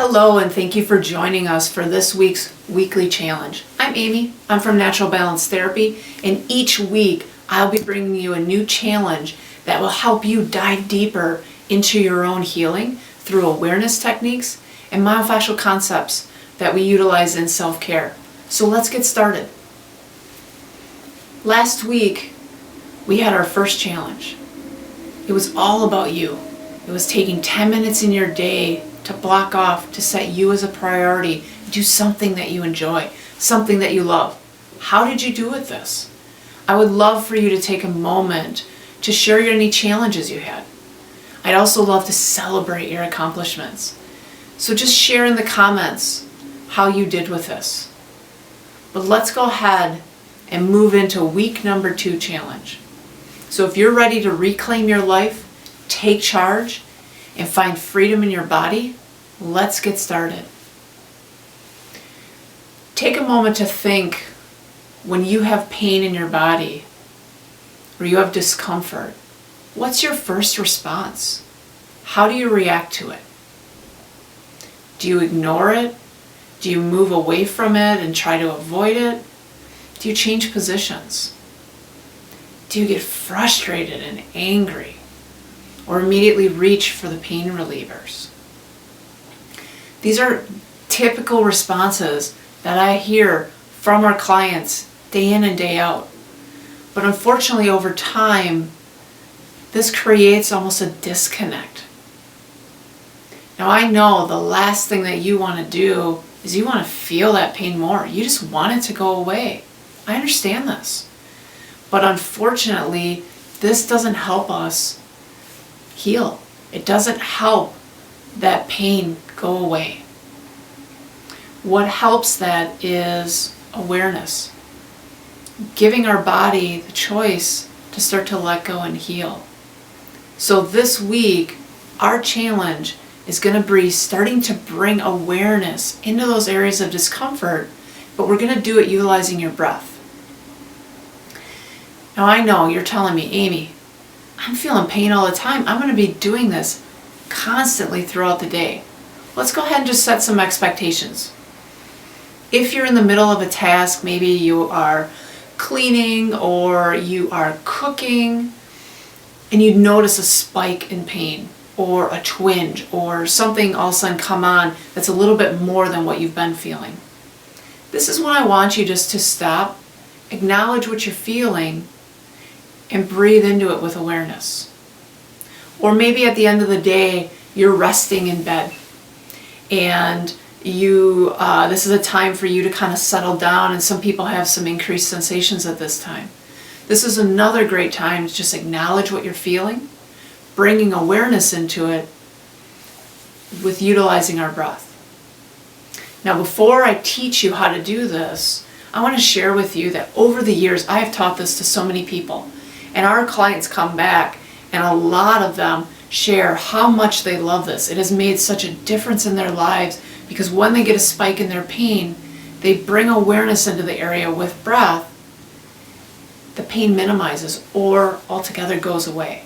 Hello, and thank you for joining us for this week's weekly challenge. I'm Amy. I'm from Natural Balance Therapy, and each week I'll be bringing you a new challenge that will help you dive deeper into your own healing through awareness techniques and myofascial concepts that we utilize in self-care. So let's get started. Last week we had our first challenge. It was all about you. It was taking 10 minutes in your day to block off, to set you as a priority, do something that you enjoy, something that you love. How did you do with this? I would love for you to take a moment to share any challenges you had. I'd also love to celebrate your accomplishments. So just share in the comments how you did with this. But let's go ahead and move into week number 2 challenge. So if you're ready to reclaim your life, take charge, and find freedom in your body, let's get started. Take a moment to think when you have pain in your body or you have discomfort, what's your first response? How do you react to it? Do you ignore it? Do you move away from it and try to avoid it? Do you change positions? Do you get frustrated and angry? Or immediately reach for the pain relievers? These are typical responses that I hear from our clients day in and day out. But unfortunately, over time, this creates almost a disconnect. Now, I know the last thing that you want to do is you want to feel that pain more. You just want it to go away. I understand this. But unfortunately, this doesn't help us heal. It doesn't help that pain go away. What helps that is awareness. Giving our body the choice to start to let go and heal. So this week, our challenge is going to be starting to bring awareness into those areas of discomfort, but we're going to do it utilizing your breath. Now I know you're telling me, Amy, I'm feeling pain all the time. I'm going to be doing this constantly throughout the day. Let's go ahead and just set some expectations. If you're in the middle of a task, maybe you are cleaning or you are cooking, and you notice a spike in pain or a twinge or something all of a sudden come on that's a little bit more than what you've been feeling. This is when I want you just to stop, acknowledge what you're feeling, and breathe into it with awareness. Or maybe at the end of the day, you're resting in bed and this is a time for you to kind of settle down, and some people have some increased sensations at this time. This is another great time to just acknowledge what you're feeling, bringing awareness into it with utilizing our breath. Now, before I teach you how to do this, I want to share with you that over the years, I have taught this to so many people. And our clients come back, and a lot of them share how much they love this. It has made such a difference in their lives because when they get a spike in their pain, they bring awareness into the area with breath. The pain minimizes or altogether goes away.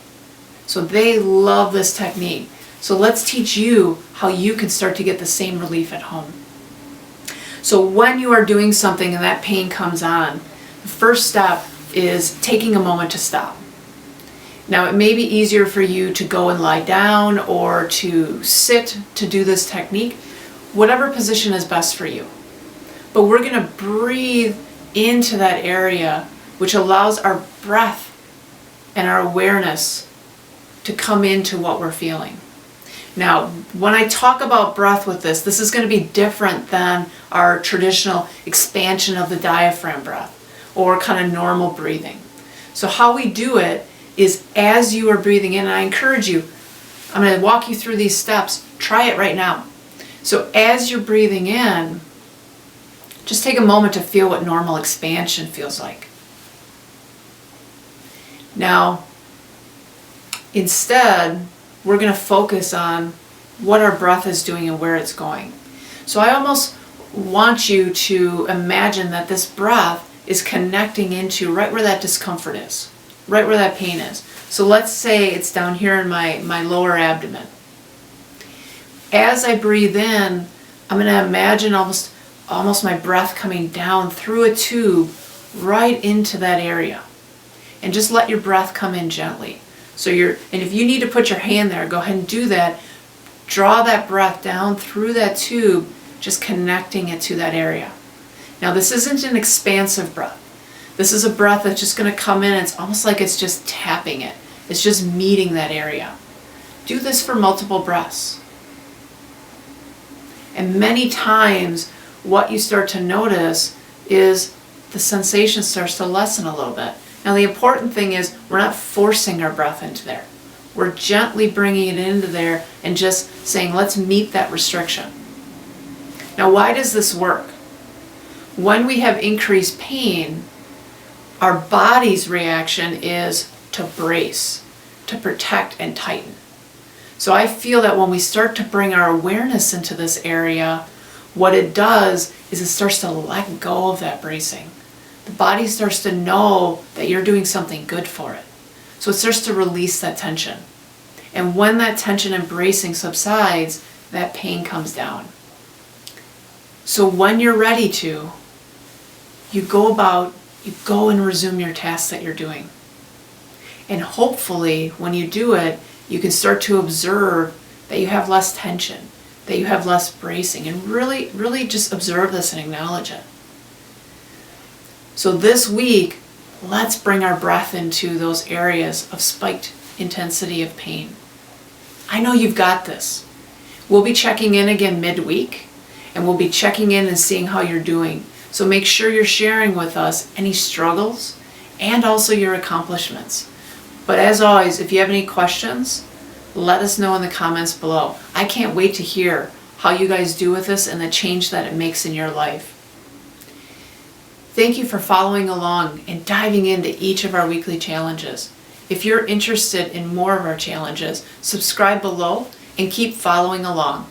So they love this technique. So let's teach you how you can start to get the same relief at home. So when you are doing something and that pain comes on, the first step is taking a moment to stop. Now, it may be easier for you to go and lie down or to sit to do this technique, whatever position is best for you. But we're going to breathe into that area, which allows our breath and our awareness to come into what we're feeling. Now, when I talk about breath with this is going to be different than our traditional expansion of the diaphragm breath or kind of normal breathing. So how we do it is as you are breathing in, and I encourage you, I'm going to walk you through these steps. Try it right now. So as you're breathing in, just take a moment to feel what normal expansion feels like. Now, instead, we're going to focus on what our breath is doing and where it's going. So I almost want you to imagine that this breath is connecting into right where that discomfort is, right where that pain is. So let's say it's down here in my lower abdomen. As I breathe in, I'm going to imagine almost my breath coming down through a tube right into that area. And just let your breath come in gently. And if you need to put your hand there, go ahead and do that. Draw that breath down through that tube, just connecting it to that area. Now this isn't an expansive breath. This is a breath that's just going to come in and it's almost like it's just tapping it. It's just meeting that area. Do this for multiple breaths. And many times what you start to notice is the sensation starts to lessen a little bit. Now the important thing is we're not forcing our breath into there. We're gently bringing it into there and just saying, let's meet that restriction. Now why does this work? When we have increased pain, our body's reaction is to brace, to protect and tighten. So I feel that when we start to bring our awareness into this area, what it does is it starts to let go of that bracing. The body starts to know that you're doing something good for it. So it starts to release that tension. And when that tension and bracing subsides, that pain comes down. So when you're ready to, you go and resume your tasks that you're doing. And hopefully when you do it, you can start to observe that you have less tension, that you have less bracing, and really, really just observe this and acknowledge it. So this week, let's bring our breath into those areas of spiked intensity of pain. I know you've got this. We'll be checking in again midweek, and we'll be checking in and seeing how you're doing. So make sure you're sharing with us any struggles and also your accomplishments. But as always, if you have any questions, let us know in the comments below. I can't wait to hear how you guys do with this and the change that it makes in your life. Thank you for following along and diving into each of our weekly challenges. If you're interested in more of our challenges, subscribe below and keep following along.